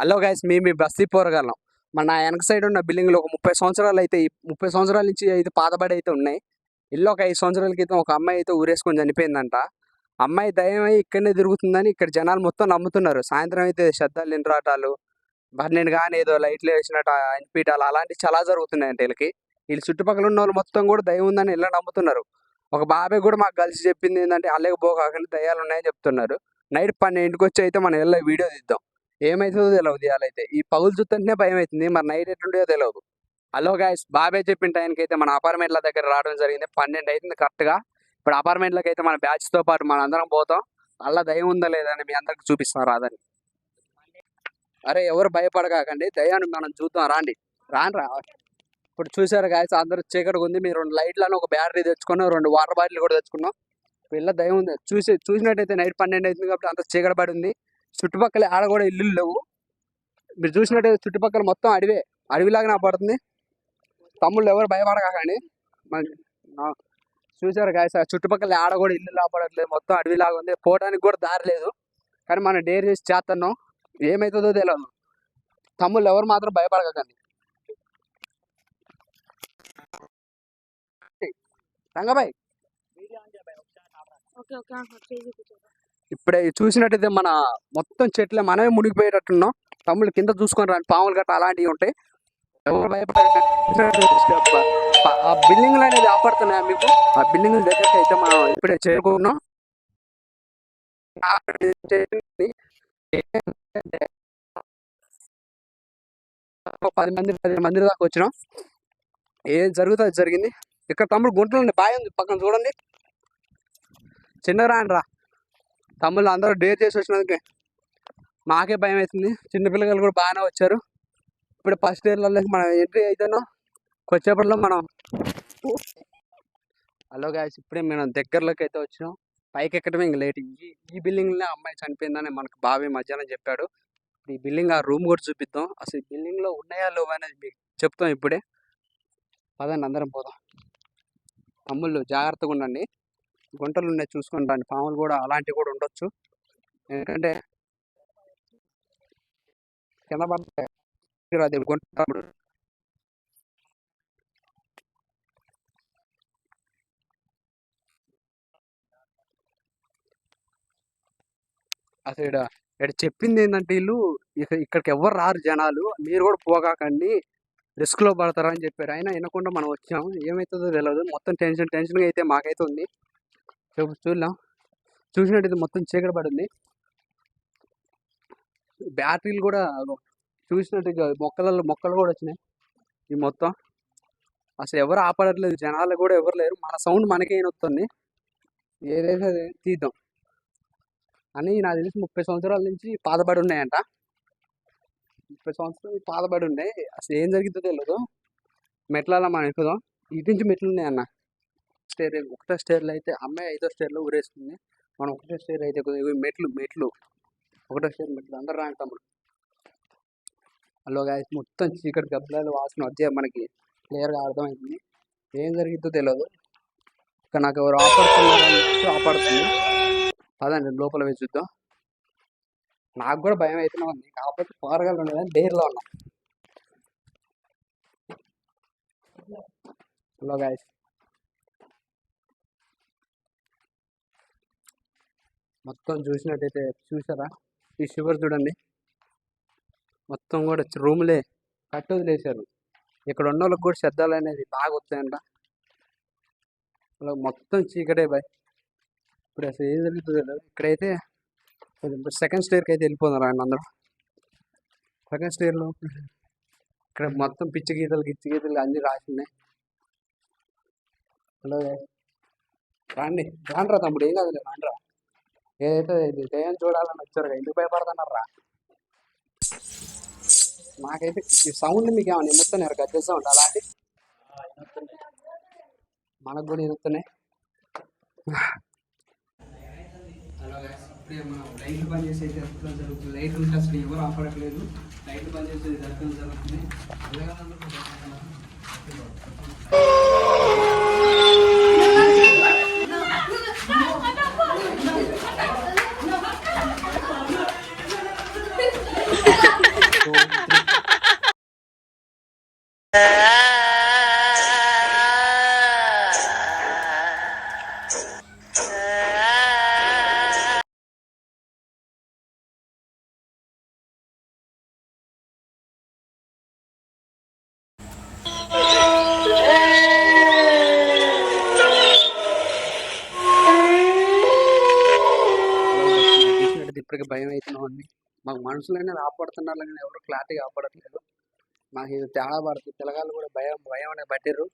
Hello guys, మీ బస్తీ పోరగలం. మన వెనక సైడ్ ఉన్న బిల్డింగ్లో ఒక 30 సంవత్సరాలు అయితే 30 సంవత్సరాల నుంచి అయితే పాతబడి అయితే ఉన్నాయి. ఇల్లు ఒక 5 సంవత్సరాల క్రితం ఒక అమ్మాయి అయితే ఊరేసుకొని చనిపోయిందంట. అమ్మాయి దయ్యమై ఇక్కడనే తిరుగుతుందని ఇక్కడ జనాలు మొత్తం నమ్ముతున్నారు. సాయంత్రం అయితే శబ్దాలు నిండ్రాటాలు, 12 కానీ ఏదో లైట్లు వేసినట్టు అనిపించాలి, అలాంటివి చాలా జరుగుతున్నాయంట వీళ్ళకి. వీళ్ళు చుట్టుపక్కల ఉన్న వాళ్ళు మొత్తం కూడా దయ్యం ఉందని ఇలా నమ్ముతున్నారు. ఒక బాబాయ్ కూడా మాకు కలిసి చెప్పింది ఏంటంటే అల్లకి పోకాకండి, దయ్యాలు ఉన్నాయని చెప్తున్నారు. నైట్ 12ంటికి వచ్చి అయితే మనం వెళ్ళి వీడియో తీద్దాం. ఏమవుతుందో తెలియదు. ఇవాళైతే ఈ పగులు చూస్తుంటేనే భయం అవుతుంది, మరి నైట్ ఎట్లుండేదో తెలియదు. హలో గాయస్, బాబాయ్ చెప్పిన టైంకి అయితే మన అపార్ట్మెంట్ల దగ్గర రావడం జరిగింది. 12 అవుతుంది కరెక్ట్గా. ఇప్పుడు అపార్ట్మెంట్లకు అయితే మన బ్యాచ్తో పాటు మన అందరం పోతాం. అలా దయ్యం ఉందా లేదని మీ అందరికి చూపిస్తాం రాదని. అరే ఎవరు భయపడకాకండి, దయ్యాన్ని మనం చూద్దాం రాండి. రా. ఇప్పుడు చూసారు గాయస్, అందరూ చీకటిగా ఉంది. మీరు 2 లైట్లను, ఒక బ్యాటరీ తెచ్చుకున్నాం, 2 వాటర్ బాటిల్ కూడా తెచ్చుకున్నాం. వీళ్ళ దయ్యం ఉంది. చూసినట్టయితే నైట్ 12 అవుతుంది కాబట్టి అంత చీకటి పడి ఉంది. చుట్టుపక్కల ఆడ కూడా ఇల్లు లేవు. మీరు చూసినట్టయితే చుట్టుపక్కల మొత్తం అడవిలాగా నా పడుతుంది. తమ్ముళ్ళు ఎవరు భయపడకండి. చూసారు గాయస్, చుట్టుపక్కల ఆడ కూడా ఇల్లు లాపడట్లేదు, మొత్తం అడవిలాగా ఉంది. పోవడానికి కూడా దారి లేదు. కానీ మనం డేర్ చేసి చేస్తున్నాం, ఏమవుతుందో తెలియదు. తమ్ముళ్ళు ఎవరు మాత్రం భయపడకండి. రంగబాయ్, ఇప్పుడే చూసినట్టయితే మన మొత్తం చెట్లే మనమే మునిగిపోయేటట్టున్నాం. తమ్ముళ్ళు కింద చూసుకొని రండి, పాములు గట్ట అలాంటివి ఉంటాయి. ఎవరు భయపడకండి. ఆ బిల్డింగ్లు అనేది ఆపడుతున్నాయా మీకు? ఆ బిల్డింగ్ దగ్గరికి అయితే మనం ఇప్పుడే చేరుకున్నాం. 10 మంది దాకా వచ్చినాం. ఏం జరుగుతుంది జరిగింది. ఇక్కడ తమ్ముడు గుంటలు ఉంది, బాయ్ ఉంది పక్కన చూడండి. చిన్నరా రా తమ్ముళ్ళు అందరూ డేర్ చేసి వచ్చినందుకే మాకే భయం అవుతుంది. చిన్నపిల్లలు కూడా బాగానే వచ్చారు. ఇప్పుడు ఫస్ట్ ఇయర్లలోకి మనం ఎంట్రీ అవుతున్నాం. వచ్చేపట్లో మనం హలో గాయస్, ఇప్పుడే మనం దగ్గరలోకి అయితే వచ్చినాం. పైకి ఎక్కడమే ఇంక లేట్. ఈ బిల్డింగ్లో అమ్మాయి చనిపోయిందని మనకు బావి మధ్యాహ్నం చెప్పాడు. ఈ బిల్డింగ్ ఆ రూమ్ కూడా చూపిద్దాం. అసలు ఈ బిల్డింగ్లో ఉన్నాయా లేవు అనేది మీకు చెప్తాం ఇప్పుడే. పదండి అందరం పోదాం. తమ్ముళ్ళు జాగ్రత్తగా ఉండండి, గుంటలు ఉన్నాయి చూసుకొని రండి. పాములు కూడా అలాంటివి కూడా ఉండొచ్చు, ఎందుకంటే కింద పడతాయి. గుంట అసలు ఇక్కడ చెప్పింది ఏంటంటే వీళ్ళు ఇక్కడికి ఎవరు రారు జనాలు, మీరు కూడా పోగాకండి, రిస్క్లో పడతారని చెప్పారు. అయినా వినకుండా మనం వచ్చాము. ఏమవుతుందో తెలియదు. మొత్తం టెన్షన్గా అయితే మాకైతే ఉంది. చూద్దాం. చూసినట్టయితే మొత్తం చీకటి పడింది. బ్యాటరీలు కూడా చూసినట్టు మొక్కలు కూడా వచ్చినాయి. ఈ మొత్తం అసలు ఎవరు ఆపడట్లేదు, జనాలు కూడా ఎవరు లేరు. మన సౌండ్ మనకే వస్తుంది. ఏదైతే తీద్దాం అని నాకు తెలిసి 30 సంవత్సరాల నుంచి పాతబడి ఉన్నాయంట. 30 సంవత్సరాలు పాతబడి ఉన్నాయి. అసలు ఏం జరిగిందో తెలియదు. మెట్లలో మనం ఎక్కుదాం. ఇటు నుంచి మెట్లు ఉన్నాయన్న. ఒకటో స్టేర్లో అయితే అమ్మాయి 5వ స్టేర్లో ఊరేస్తుంది. మనం ఒకటో స్టేర్ అయితే మెట్లు ఒకటో స్టేర్ మెట్లు. అందరు రాని తమ్ముడు. హలో గాయస్, మొత్తం చీకటి గబ్బలాలు వాసన వచ్చే మనకి క్లియర్గా అర్థమవుతుంది. ఏం జరిగిందో తెలియదు. ఇక్కడ నాకు ఎవరు ఆపడుతుంది. పదండి లోపల వేసి చూద్దాం. నాకు కూడా భయం అవుతూనే ఉంది, కాకపోతే పోరగాళ్ళు ఉండేదని డేర్లో ఉన్నా. హలో గాయస్, మొత్తం చూసినట్టయితే చూసారా, ఈ షుగర్ చూడండి, మొత్తం కూడా రూములే కట్టి వదిలేశారు. ఇక్కడ ఉన్న వాళ్ళకి కూడా శబ్దాలు అనేది బాగా వస్తాయంట. మొత్తం చీకటే బాయ్. ఇప్పుడు అసలు ఏం జరుగుతుందో లేదు. ఇక్కడైతే సెకండ్ స్టేర్కి అయితే వెళ్ళిపోతున్నారు ఆయన అందరూ. సెకండ్ స్టేర్లో ఇక్కడ మొత్తం పిచ్చి గీతలు అన్నీ రాసినాయి. హలో రాండ్రా తమ్ముడు, ఏం కాదు రాండ్రా. ఏదైతే దయ్యం చూడాలని వచ్చారు, ఎందుకు భయపడుతున్నారా? నాకైతే ఈ సౌండ్ మీకు ఏమన్నా వినొస్తున్నాయి, గద్దె సౌండ్ అలాంటి మనకు కూడా వినొస్తున్నాయి. హలో గైస్, ఇప్పుడే మనం లైట్లు బంద్ చేసి అయితే జరుగుతుంది. లైట్లు ఉంటే అసలు ఎవరు ఆపడట్లేదు. లైట్లు బంద్ చేసి జరుగుతుంది. 2, 3. తీసినట్టు ఇప్పటికి భయం అవుతున్నాం అండి. మాకు మనుషులైనా ఆపడుతున్నారు కానీ ఎవరు క్లారిటీగా ఆపడట్లేదు. మాకు ఇది తేడా పడుతుంది. పిల్లగాళ్ళు కూడా భయం భయం అనేది పట్టిర్రు.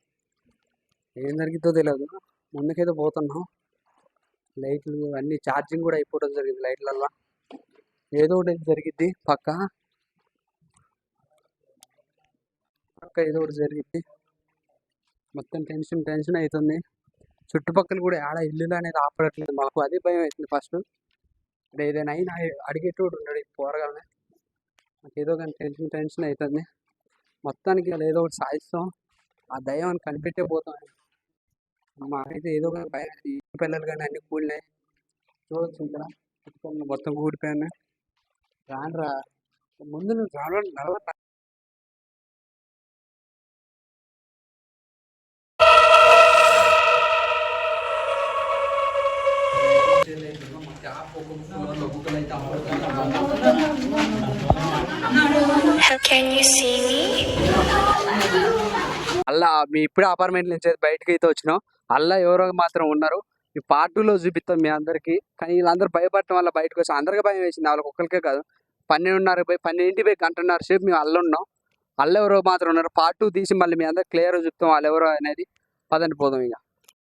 ఏం జరిగిద్దో తెలియదు. ముందుకైతే పోతున్నాం. లైట్లు అన్ని ఛార్జింగ్ కూడా అయిపోవడం జరిగింది లైట్లల్లో. ఏదో ఒకటి జరిగిద్ది పక్క ఏదో ఒకటి జరిగిద్ది. మొత్తం టెన్షన్ అవుతుంది. చుట్టుపక్కల కూడా ఆడ ఇల్లులు అనేది ఆపడట్లేదు. మాకు అదే భయం అవుతుంది ఫస్ట్. ఏదైనా అయినా అడిగేటోడు ఉన్నాడు ఈ పోరగాలని. నాకు ఏదో కానీ టెన్షన్ అవుతుంది. మొత్తానికి ఏదో ఒకటి సాధిస్తాం. ఆ దయ్యాన్ని కనిపెట్టే పోతాం. మాకైతే ఏదో కానీ భయం. ఈ పిల్లలు కానీ అన్ని కూలినాయి. చూడొచ్చు ఇక్కడ మొత్తం కూడిపోయినాయి. రానరా ముందు నువ్వు నడవ. అలా మీ ఇప్పుడు అపార్ట్మెంట్ నుంచి బయటకి అయితే వచ్చినాం. అలా ఎవరో మాత్రం ఉన్నారు. ఈ పార్ట్ 2లో చూపిస్తాం మీ అందరికి. కానీ వీళ్ళందరూ భయపడటం వల్ల బయటకు వచ్చి అందరికీ భయం వేసింది. వాళ్ళకి ఒక్కరికే కాదు. 12:30 పోయి గంటన్నర సేపు మేము అల్ల ఉన్నాం. అల్ల ఎవరో మాత్రం ఉన్నారు. పార్ట్ 2 తీసి మళ్ళీ మీ అందరికి క్లియర్గా చెప్తాం వాళ్ళు ఎవరో అనేది. పదండి పోదాం ఇక.